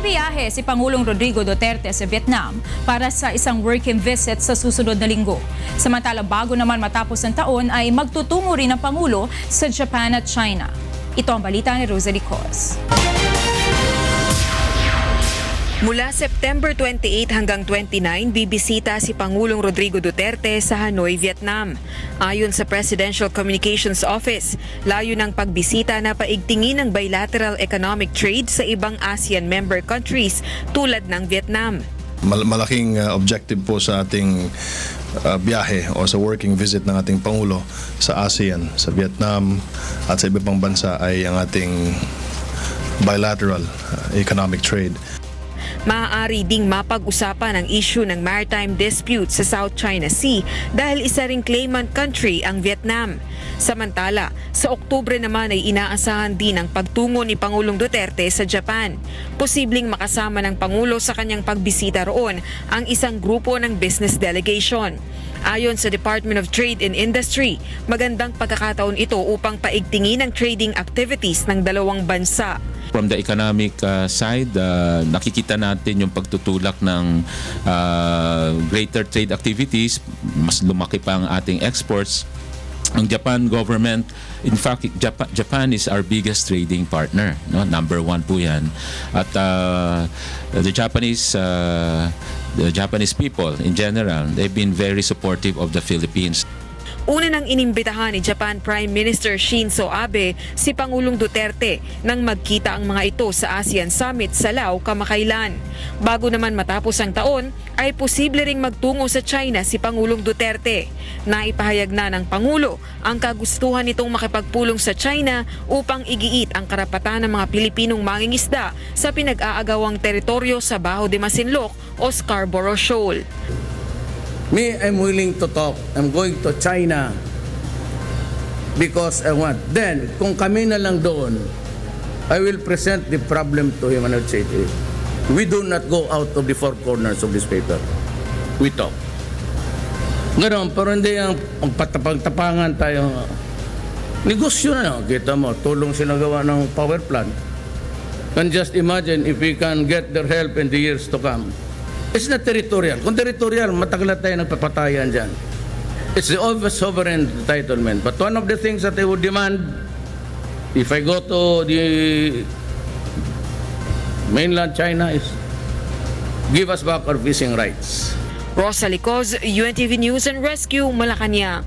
Biyahe si Pangulong Rodrigo Duterte sa Vietnam para sa isang working visit sa susunod na linggo. Samantala bago naman matapos ang taon ay magtutungo rin ang Pangulo sa Japan at China. Ito ang balita ni Rosalie Cos. Mula September 28 hanggang 29, bibisita si Pangulong Rodrigo Duterte sa Hanoi, Vietnam. Ayon sa Presidential Communications Office, layo ng pagbisita na paigtingin ang bilateral economic trade sa ibang ASEAN member countries tulad ng Vietnam. Malaking objective po sa ating biyahe o sa working visit ng ating Pangulo sa ASEAN, sa Vietnam at sa iba pang bansa ay ang ating bilateral economic trade. Maaari ding mapag-usapan ang issue ng maritime dispute sa South China Sea dahil isa ring claimant country ang Vietnam. Samantala, sa Oktubre naman ay inaasahan din ang pagtungo ni Pangulong Duterte sa Japan. Posibleng makasama ng Pangulo sa kanyang pagbisita roon ang isang grupo ng business delegation. Ayon sa Department of Trade and Industry, magandang pagkakataon ito upang paigtingin ang trading activities ng dalawang bansa. From the economic side, nakikita natin yung pagtutulak ng greater trade activities, mas lumaki pa ang ating exports. Ang Japan government, in fact, Japan is our biggest trading partner, no? Number 1 po yan. At the Japanese people in general, they've been very supportive of the Philippines. Una nang inimbitahan ni Japan Prime Minister Shinzo Abe si Pangulong Duterte nang magkita ang mga ito sa ASEAN Summit sa Laos kamakailan. Bago naman matapos ang taon, ay posible ring magtungo sa China si Pangulong Duterte. Naipahayag na ng Pangulo ang kagustuhan nitong makipagpulong sa China upang igiit ang karapatan ng mga Pilipinong mangingisda sa pinag-aagawang teritoryo sa Bajo de Masinloc o Scarborough Shoal. Me, I'm willing to talk. I'm going to China because I want. Then, kung kami na lang doon, I will present the problem to him and I will say to him, we do not go out of the four corners of this paper. We talk. Ganon, pero hindi ang pagtapangan tayo. Negosyo na. Kita mo, tulong sinagawa ng power plant. And just imagine if we can get their help in the years to come. It's not territorial. Kung territorial, matagal na tayo nagpapatayan dyan. It's the sovereign entitlement. But one of the things that I would demand, if I go to the mainland China, is give us back our fishing rights. Rosalie Cos, UNTV News and Rescue, Malacanang.